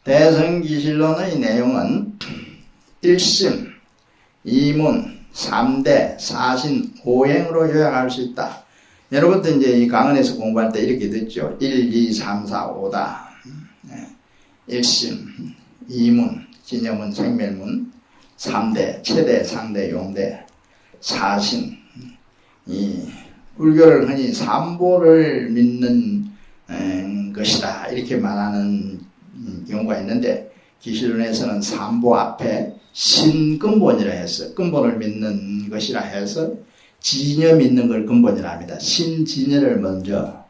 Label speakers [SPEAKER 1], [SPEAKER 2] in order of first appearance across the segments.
[SPEAKER 1] 대성기실론의 내용은 일심, 이문, 3대, 사신, 오행으로 요약할 수 있다. 여러분도 이제 이 강언에서 공부할 때 이렇게 듣죠. 1, 2, 3, 4, 5다. 일심, 이문, 진여문, 생멸문, 3대, 최대, 상대, 용대, 사신. 이 불교를 흔히 삼보를 믿는 것이다 이렇게 말하는 경우가 있는데, 기실론에서는 삼보 앞에 신근본이라 해서 근본을 믿는 것이라 해서 진여 믿는 걸 근본이라 합니다. 신진여를 먼저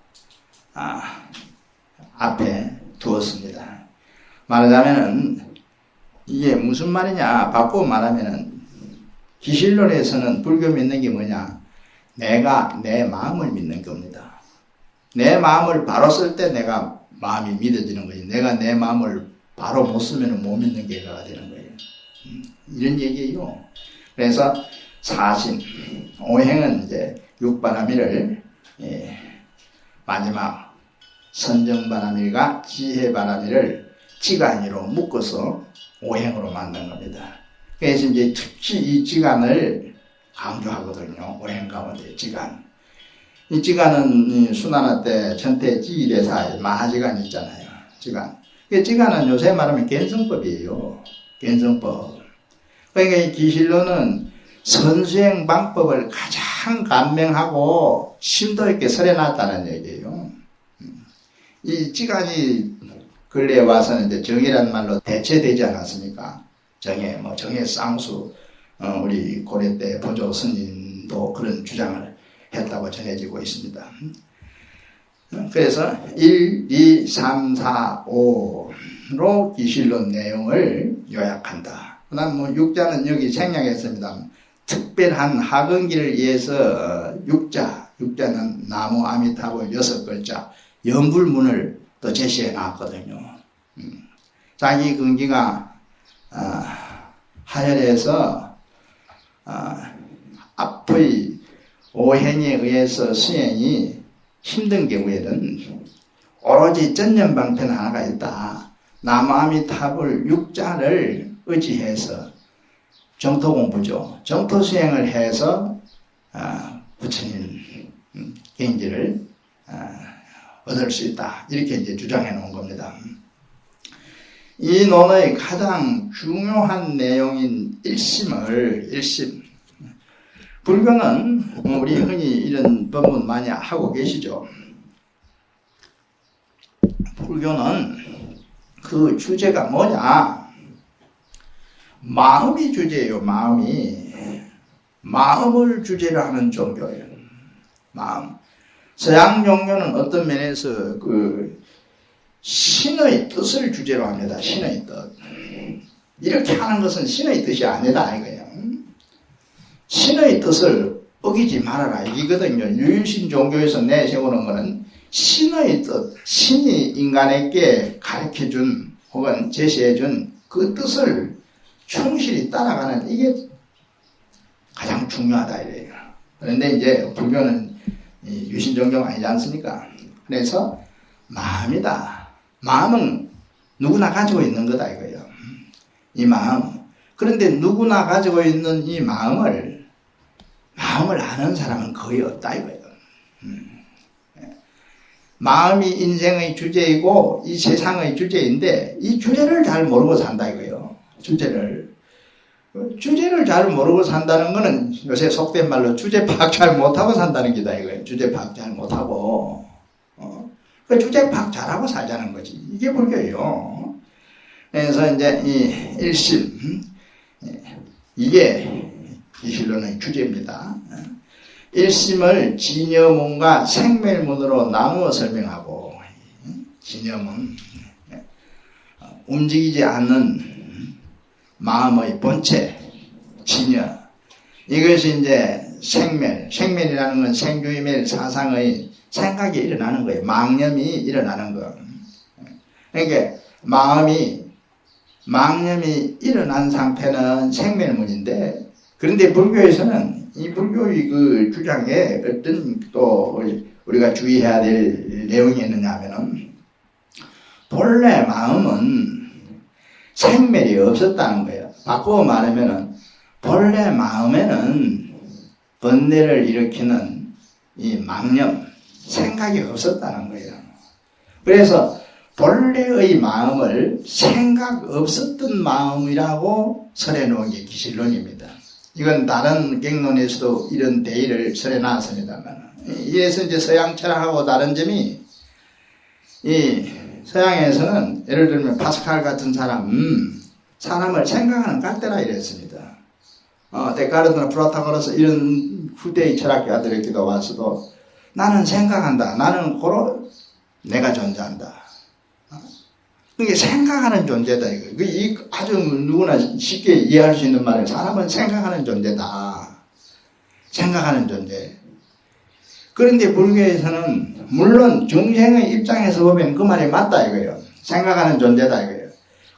[SPEAKER 1] 앞에 두었습니다. 말하자면은 이게 무슨 말이냐 바꾸어 말하면은, 기실론에서는 불교 믿는 게 뭐냐, 내가 내 마음을 믿는 겁니다. 내 마음을 바로 쓸 때 내가 마음이 믿어지는 거지, 내가 내 마음을 바로 못 쓰면 못 믿는 게가 되는 거예요. 이런 얘기예요. 그래서 사신, 오행은 이제 육바라밀을 마지막 선정바라밀과 지혜바라밀을 지간이로 묶어서 오행으로 만든 겁니다. 그래서 이제 특히 이 지간을 강조하거든요. 오행 가운데 지간. 이 지간은 수난화 때 전태 지일에서 마하지간이 있잖아요. 지간. 지간은 요새 말하면 견성법이에요. 견성법. 그러니까 이 기실론은 선수행 방법을 가장 간명하고 심도 있게 설해놨다는 얘기예요. 이 지간이 근래에 와서는 이제 정의라는 말로 대체되지 않았습니까? 정의, 정의 쌍수, 우리 고려 때 보조 스님도 그런 주장을 했다고 전해지고 있습니다. 그래서 1, 2, 3, 4, 5로 기실론 내용을 요약한다. 그 다음 육자는 여기 생략했습니다. 특별한 학언기를 위해서 육자는 나무 아미타불 6글자, 연불문을 또 제시해 놨거든요. 자기 근기가 하열해서 앞의 오행에 의해서 수행이 힘든 경우에는 오로지 전념방편 하나가 있다. 나무아미타불 육자를 의지해서 정토공부죠. 정토수행을 해서 부처님 경지를 얻을 수 있다. 이렇게 이제 주장해 놓은 겁니다. 이 논의 가장 중요한 내용인 일심. 불교는 우리 흔히 이런 법문 많이 하고 계시죠. 불교는 그 주제가 뭐냐? 마음이 주제예요. 마음을 주제로 하는 종교예요. 마음. 서양 종교는 어떤 면에서 그 신의 뜻을 주제로 합니다. 신의 뜻. 이렇게 하는 것은 신의 뜻이 아니다 이거예요. 신의 뜻을 어기지 말아라 이거거든요. 유일신 종교에서 내세우는 것은 신의 뜻, 신이 인간에게 가르쳐준 혹은 제시해준 그 뜻을 충실히 따라가는, 이게 가장 중요하다 이래요. 그런데 이제 불교는 유신 종교가 아니지 않습니까? 그래서 마음이다. 마음은 누구나 가지고 있는 거다 이거예요. 이 마음. 그런데 누구나 가지고 있는 이 마음을 아는 사람은 거의 없다 이거예요. 마음이 인생의 주제이고 이 세상의 주제인데 이 주제를 잘 모르고 산다 이거예요. 주제를 잘 모르고 산다는 거는 요새 속된 말로 주제 파악 잘 못하고 산다는 게다 이거예요. 주제 파악 잘 못하고 그 주제 파악 잘하고 살자는 거지. 이게 불교예요. 그래서 이제 이 일심, 이게 기실론의 주제입니다. 일심을 진여문과 생멸문으로 나누어 설명하고, 진여문, 움직이지 않는 마음의 본체, 진여, 이것이 이제 생멸이라는 건 생주의멸 사상의 생각이 일어나는 거예요. 망념이 일어나는 거. 그러니까 망념이 일어난 상태는 생멸문인데, 그런데 불교에서는 이 불교의 그 주장에 어떤 또 우리가 주의해야 될 내용이 있느냐 하면은, 본래 마음은 생멸이 없었다는 거예요. 바꾸어 말하면은 본래 마음에는 번뇌를 일으키는 이 망념, 생각이 없었다는 거예요. 그래서 본래의 마음을 생각 없었던 마음이라고 설해놓은 게 기실론입니다. 이건 다른 객론에서도 이런 대의를 설해놨습니다만, 이래서 이제 서양 철학하고 다른 점이, 이 서양에서는 예를 들면 파스칼 같은 사람을 생각하는 갓대라 이랬습니다. 데카르트나 프로타고라스 이런 후대의 철학가들에게도 와서도 나는 생각한다. 나는 고로 내가 존재한다. 그게 생각하는 존재다. 이거 아주 누구나 쉽게 이해할 수 있는 말이에요. 사람은 생각하는 존재다. 생각하는 존재. 그런데 불교에서는 물론 중생의 입장에서 보면 그 말이 맞다 이거예요. 생각하는 존재다 이거예요.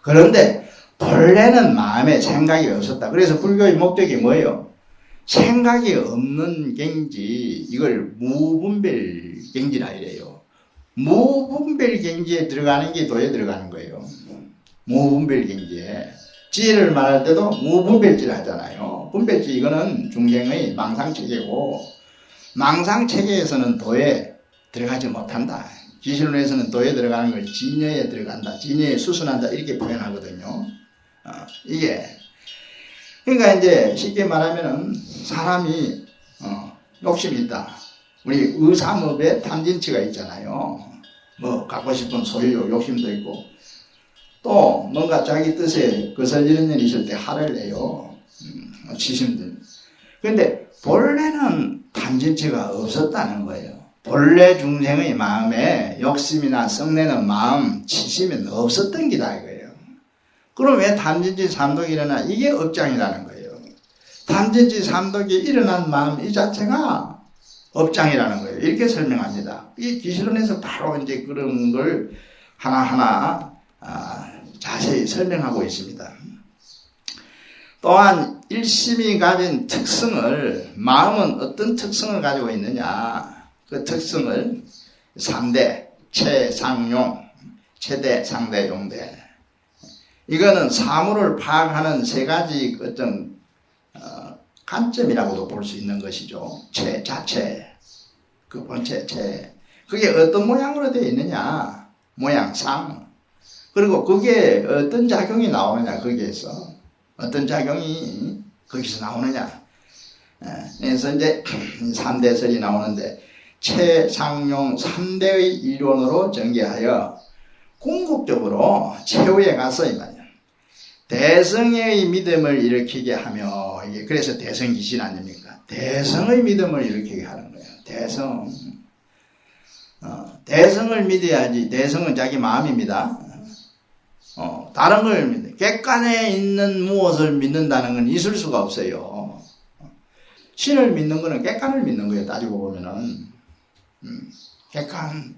[SPEAKER 1] 그런데 본래는 마음에 생각이 없었다. 그래서 불교의 목적이 뭐예요? 생각이 없는 갱지, 이걸 무분별 갱지라 이래요. 무분별 갱지에 들어가는 게 도에 들어가는 거예요. 무분별 갱지에. 지혜를 말할 때도 무분별지를 하잖아요. 분별지 이거는 중생의 망상체계고, 망상체계에서는 도에 들어가지 못한다. 기실론에서는 도에 들어가는 걸 진여에 들어간다. 진여에 수순한다. 이렇게 표현하거든요. 이게. 그러니까 이제 쉽게 말하면은 사람이, 욕심이 있다. 우리 의삼업에 탐진치가 있잖아요. 뭐, 갖고 싶은 소유, 욕심도 있고, 또 뭔가 자기 뜻에 거슬리는 일이 있을 때 화를 내요. 지심들. 그런데 본래는 탐진치가 없었다는 거예요. 본래 중생의 마음에 욕심이나 썩내는 마음, 치심이 없었던 기다 이거예요. 그럼 왜 탐진치 삼독이 일어나? 이게 업장이라는 거예요. 탐진치 삼독이 일어난 마음 이 자체가 업장이라는 거예요. 이렇게 설명합니다. 이 기실론에서 바로 이제 그런 걸 하나하나 자세히 설명하고 있습니다. 또한 일심이 가진 특성을, 마음은 어떤 특성을 가지고 있느냐, 그 특성을 3대, 최상용, 최대, 상대, 용대. 이거는 사물을 파악하는 세 가지 어떤 관점이라고도 볼 수 있는 것이죠. 체 자체, 그 본체, 체. 그게 어떤 모양으로 되어 있느냐, 모양상. 그리고 그게 어떤 작용이 나오느냐, 거기에서. 어떤 작용이 거기서 나오느냐. 그래서 이제 3대설이 나오는데, 최상용 3대의 이론으로 전개하여 궁극적으로 최후에 가서 이 말이야. 대성의 믿음을 일으키게 하며, 이게 그래서 대성기신 아닙니까? 대성의 믿음을 일으키게 하는 거예요. 대성. 대성을 믿어야지. 대성은 자기 마음입니다. 다른 걸 믿어. 객관에 있는 무엇을 믿는다는 건 있을 수가 없어요. 신을 믿는 거는 객관을 믿는 거예요. 따지고 보면은. 객관.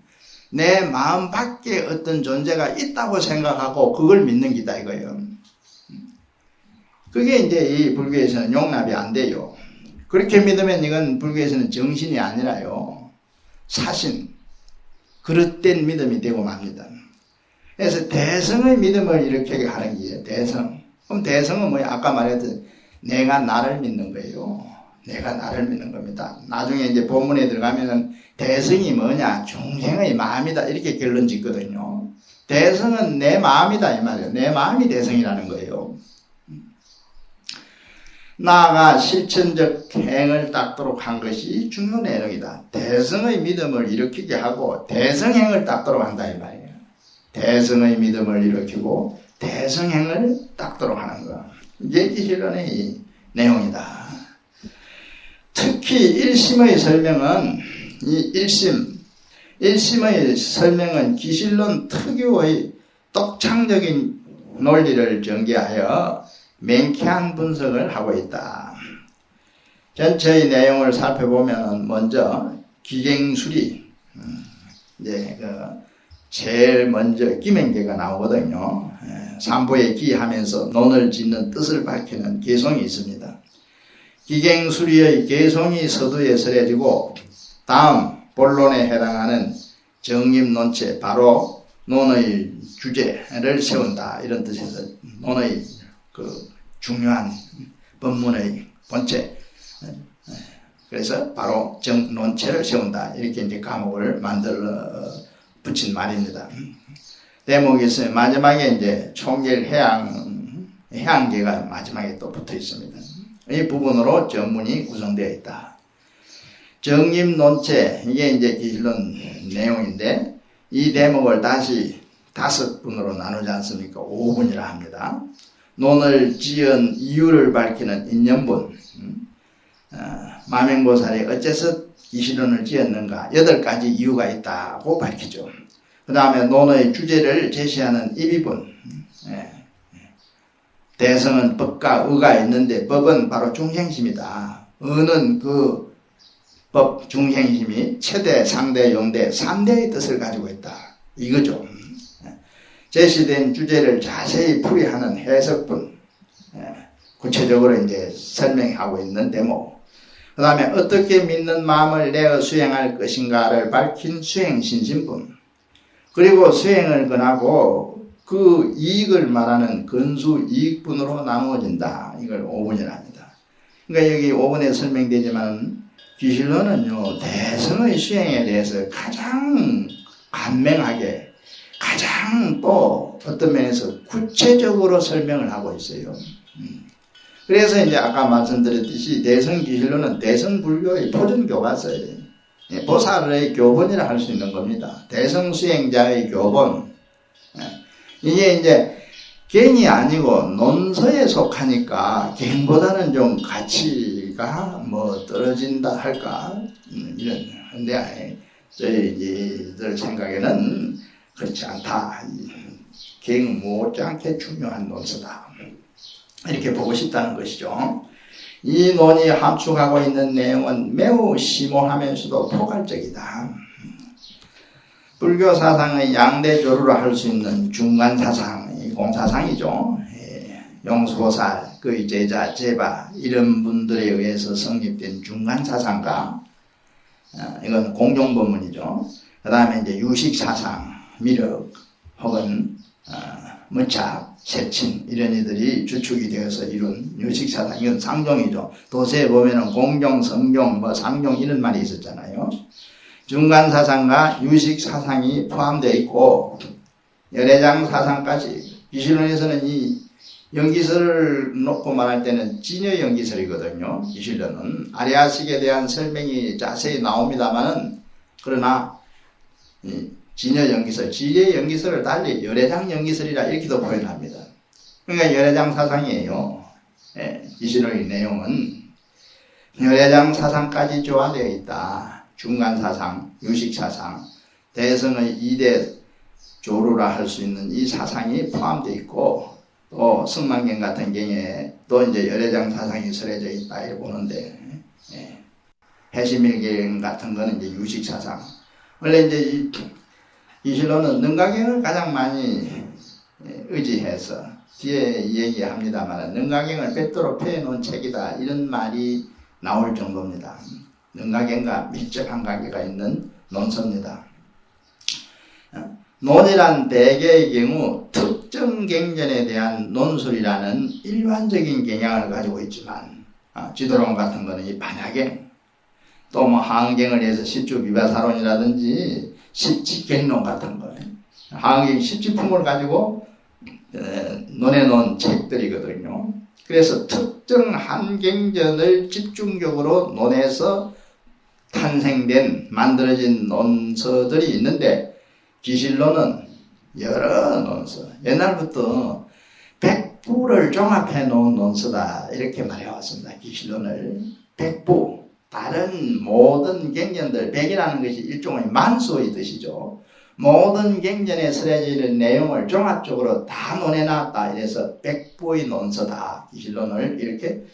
[SPEAKER 1] 내 마음 밖에 어떤 존재가 있다고 생각하고 그걸 믿는 기다 이거예요. 그게 이제 이 불교에서는 용납이 안 돼요. 그렇게 믿으면 이건 불교에서는 정신이 아니라요. 사신. 그릇된 믿음이 되고 맙니다. 그래서 대성의 믿음을 일으키게 하는 게 대성. 그럼 대성은 뭐야? 아까 말했듯이 내가 나를 믿는 거예요. 내가 나를 믿는 겁니다. 나중에 이제 본문에 들어가면은 대성이 뭐냐? 중생의 마음이다. 이렇게 결론 짓거든요. 대성은 내 마음이다. 이 말이에요. 내 마음이 대성이라는 거예요. 나아가 실천적 행을 닦도록 한 것이 중요 내용이다. 대성의 믿음을 일으키게 하고 대성행을 닦도록 한다. 이 말이에요. 대성의 믿음을 일으키고 대성행을 닦도록 하는 것. 이게 기실론의 이 내용이다. 특히 일심의 설명은 이 일심의 설명은 기실론 특유의 독창적인 논리를 전개하여 맹쾌한 분석을 하고 있다. 전체의 내용을 살펴보면 먼저 기갱수리, 이제 제일 먼저 기맹계가 나오거든요. 삼보에 기하면서 논을 짓는 뜻을 밝히는 개송이 있습니다. 기갱수리의 개송이 서두에 설해지고 다음 본론에 해당하는 정립론체 바로 논의 주제를 세운다. 이런 뜻에서 논의 그 중요한 법문의 본체. 그래서 바로 논체를 세운다. 이렇게 이제 과목을 만들어 붙인 말입니다. 대목이 있어요. 마지막에 이제 총결 해양계가 마지막에 또 붙어 있습니다. 이 부분으로 전문이 구성되어 있다. 정립 논체, 이게 이제 기실론 내용인데, 이 대목을 다시 5분으로 나누지 않습니까? 5분이라 합니다. 논을 지은 이유를 밝히는 인연분, 마명보살이 어째서 기실론을 지었는가 8가지 이유가 있다고 밝히죠. 그 다음에 논의 주제를 제시하는 입이분, 대성은 법과 의가 있는데 법은 바로 중생심이다. 의는 그 법 중생심이 최대, 상대, 용대 3대의 뜻을 가지고 있다. 이거죠. 제시된 주제를 자세히 풀이하는 해석분, 구체적으로 이제 설명하고 있는 대목. 그 다음에 어떻게 믿는 마음을 내어 수행할 것인가를 밝힌 수행신심분. 그리고 수행을 권하고 그 이익을 말하는 근수 이익분으로 나누어진다. 이걸 5분이라 합니다. 그러니까 여기 5분에 설명되지만 기실론은요, 대성의 수행에 대해서 가장 간명하게, 가장 또 어떤 면에서 구체적으로 설명을 하고 있어요. 그래서 이제 아까 말씀드렸듯이 대성기실론은 대성불교의 표준교과서예요. 보살의 교본이라 할 수 있는 겁니다. 대성수행자의 교본. 이게 이제 갱이 아니고 논서에 속하니까 갱보다는 좀 가치가 뭐 떨어진다 할까 이런. 근데 저희들 생각에는 그렇지 않다. 갱 못지않게 중요한 논서다. 이렇게 보고 싶다는 것이죠. 이 논이 함축하고 있는 내용은 매우 심오하면서도 포괄적이다. 불교 사상의 양대 조류로 할 수 있는 중간 사상, 공사상이죠. 용수보살, 그의 제자, 제바 이런 분들에 의해서 성립된 중간 사상과 이건 공종법문이죠. 그 다음에 이제 유식 사상, 미륵 혹은 무착, 세친 이런 이들이 주축이 되어서 이룬 유식 사상, 이건 상종이죠. 도세에 보면은 공종, 성종, 상종 이런 말이 있었잖아요. 중간 사상과 유식 사상이 포함되어 있고 열애장 사상까지 기실론에서는 이 연기설을 놓고 말할 때는 진여 연기설이거든요. 기실론은 아리아식에 대한 설명이 자세히 나옵니다만은 그러나 진여 연기설, 지혜 연기설을 달리 열애장 연기설이라 이렇게도 표현합니다. 그러니까 열애장 사상이에요. 기실론의 내용은 열애장 사상까지 조화되어 있다. 중간 사상, 유식 사상, 대성의 2대 조루라 할 수 있는 이 사상이 포함되어 있고 또 승만경 같은 경우에 또 이제 열애장 사상이 설해져 있다 이렇게 보는데 해시밀경 같은 거는 이제 유식 사상. 원래 이제 이 실로는 능가경을 가장 많이 의지해서 뒤에 얘기합니다만 능가경을 별도로 펴놓은 책이다 이런 말이 나올 정도입니다. 능가경과 밀접한 관계가 있는 논서입니다. 논이란 대개의 경우 특정 경전에 대한 논술이라는 일반적인 경향을 가지고 있지만 지도론 같은 거는 이 반야경 또 뭐 하은경을 해서 십주비바사론이라든지 십지경론 같은 거예요. 하은경 십지품을 가지고 논해 놓은 책들이거든요. 그래서 특정 한 경전을 집중적으로 논해서 탄생된 만들어진 논서들이 있는데 기실론은 여러 논서, 옛날부터 백부를 종합해 놓은 논서다 이렇게 말해왔습니다. 기실론을 백부, 다른 모든 경전들, 백이라는 것이 일종의 만수의 뜻이죠. 모든 경전에 설해지는 내용을 종합적으로 다 논해놨다. 이래서 백부의 논서다. 기실론을 이렇게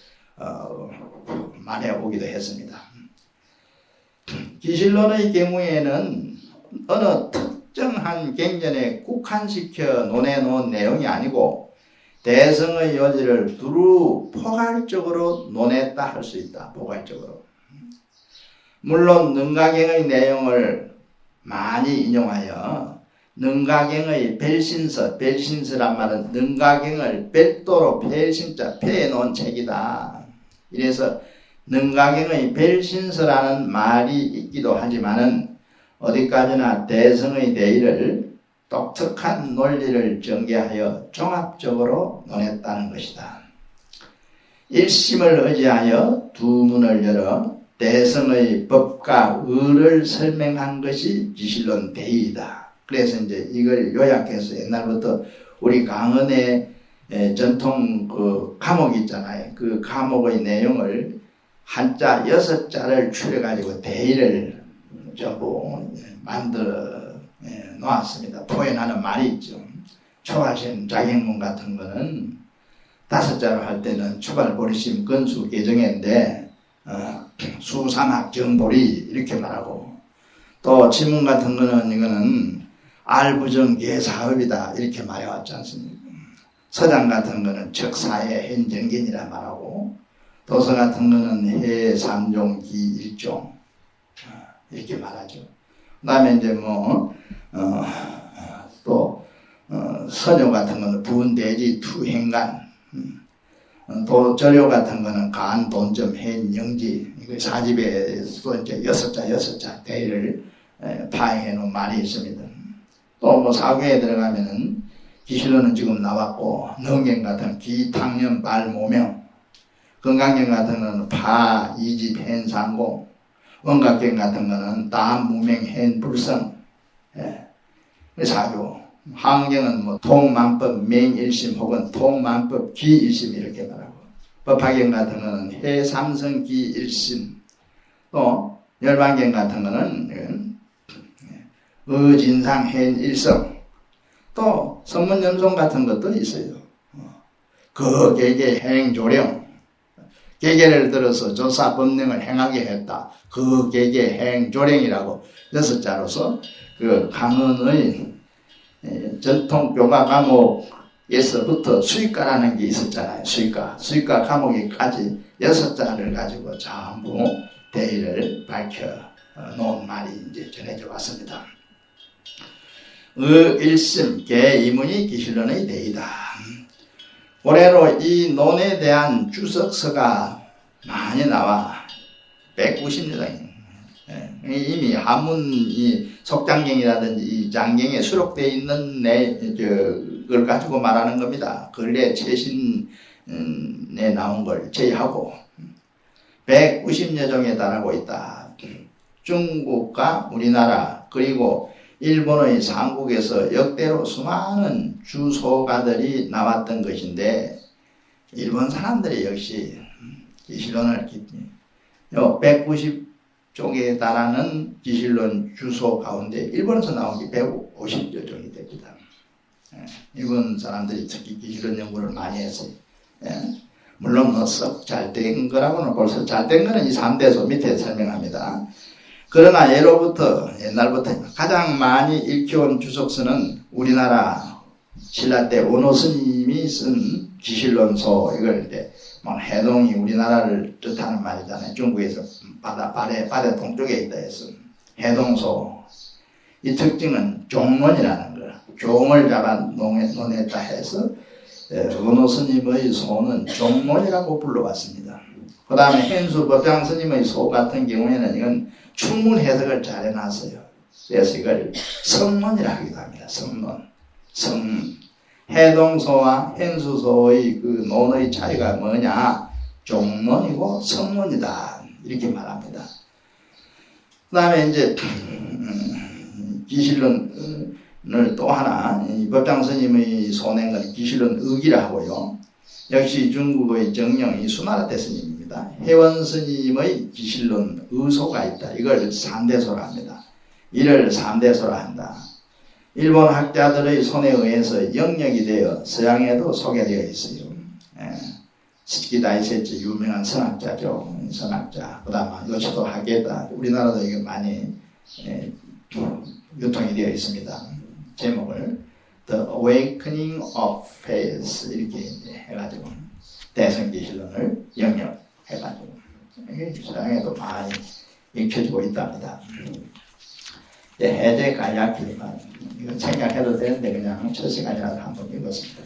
[SPEAKER 1] 말해보기도 했습니다. 기실론의 경우에는 어느 특정한 경전에 국한시켜 논해놓은 내용이 아니고 대성의 요지를 두루 포괄적으로 논했다 할 수 있다. 포괄적으로. 물론 능가경의 내용을 많이 인용하여 능가경의 벨신서란 말은 능가경을 별도로 벨신자 폐해 놓은 책이다. 이래서 능가경의 벨신서라는 말이 있기도 하지만은 어디까지나 대성의 대의를 독특한 논리를 전개하여 종합적으로 논했다는 것이다. 일심을 의지하여 두 문을 열어 대성의 법과 의를 설명한 것이 기실론 대의이다. 그래서 이제 이걸 요약해서 옛날부터 우리 강헌의 전통 그 과목이 있잖아요. 그 과목의 내용을 한자 6자를 추려가지고 대의를 전부 만들어 놓았습니다. 표현하는 말이 있죠. 초하신 자격문 같은 거는 5자로 할 때는 추발, 보리심, 건수, 개정인데 수삼학, 정보리 이렇게 말하고, 또 지문 같은 거는 이거는 알부정계 사업이다 이렇게 말해왔지 않습니까? 서장 같은 거는 척사의 현정견이라 말하고, 도서 같은 거는 해삼종 기일종 이렇게 말하죠. 그 다음에 이제 서료 같은 거는 부은대지 투행간, 또 저료 같은 거는 간, 돈점, 행, 영지, 사집에서 이제 6자 대의를 파행해 놓은 말이 있습니다. 또 사교에 들어가면은 기실론은 지금 나왔고, 능경 같은 기, 탕년, 발, 모명, 건강경 같은 거는 파, 이집, hen, 상공, 원각경 같은 거는 땀, 무명, hen, 불성, 사교. 항경은 통만법, 맹일심 혹은 통만법, 기일심 이렇게 말하고, 법화경 같은 거는 해삼성, 기일심, 또 열반경 같은 거는 의진상, hen일성, 또 선문연송 같은 것도 있어요. 그 계계 행조령, 계계를 들어서 조사 법령을 행하게 했다. 그 계계 행조령이라고 6자로서 그 강헌의 전통 교과 과목에서부터 수익가라는 게 있었잖아요. 수익가 과목에까지 6자를 가지고 전부 대의를 밝혀 놓은 말이 이제 전해져 왔습니다. 의일심 계이문이 기실론의 대의다. 올해로 이 논에 대한 주석서가 많이 나와 190여 이미 한문이 속장경이라든지 이 장경에 수록되어 있는 그걸 가지고 말하는 겁니다. 근래 최신에 나온 걸 제외하고 190여 종에 달하고 있다. 중국과 우리나라 그리고 일본의 삼국에서 역대로 수많은 주소가들이 나왔던 것인데, 일본 사람들이 역시 기실론을 190쪽에 달하는 기실론 주소 가운데 일본에서 나온 게 150여 종이 됩니다. 일본 사람들이 특히 기실론 연구를 많이 했어요. 물론 썩 잘된 거라고는 벌써 잘된 거는 이 3대소 밑에 설명합니다. 그러나 옛날부터 가장 많이 읽혀온 주석서는 우리나라 신라 때 원호 스님이 쓴 기실론서, 이걸 이제 해동이 우리나라를 뜻하는 말이잖아요. 중국에서 바다 동쪽에 있다 해서 해동소. 이 특징은 종론이라는 거. 종을 잡아 논했다 해서 원호 스님의 소는 종론이라고 불러왔습니다. 그 다음에 hen수 법장 스님의 소 같은 경우에는 이건 충문 해석을 잘 해놨어요. 그래서 이걸 성론이라 하기도 합니다. 성론. 해동소와 hen수소의 그 논의 차이가 뭐냐? 종론이고 성론이다. 이렇게 말합니다. 그 다음에 이제, 기실론을 또 하나, 이 법장 스님의 소낸 건 기실론 의기라 하고요. 역시 중국의 정령이 수나라 때 스님입니다. 해원 스님의 기실론 의소가 있다. 이걸 3대소라 합니다. 이를 3대소라 한다. 일본 학자들의 손에 의해서 영역이 되어 서양에도 소개되어 있어요. 스키 다이세치 유명한 선학자죠. 선학자. 그 다음에 요시도 하게다. 우리나라도 이게 많이 유통이 되어 있습니다. 제목을 The Awakening of Faith 이렇게 해가지고 대성기실론을 영역해가지고 서양에도 많이 읽혀지고 있답니다. 해제 간략기만 이건 생략해도 되는데 그냥 첫 시간이라도 한번 읽었습니다.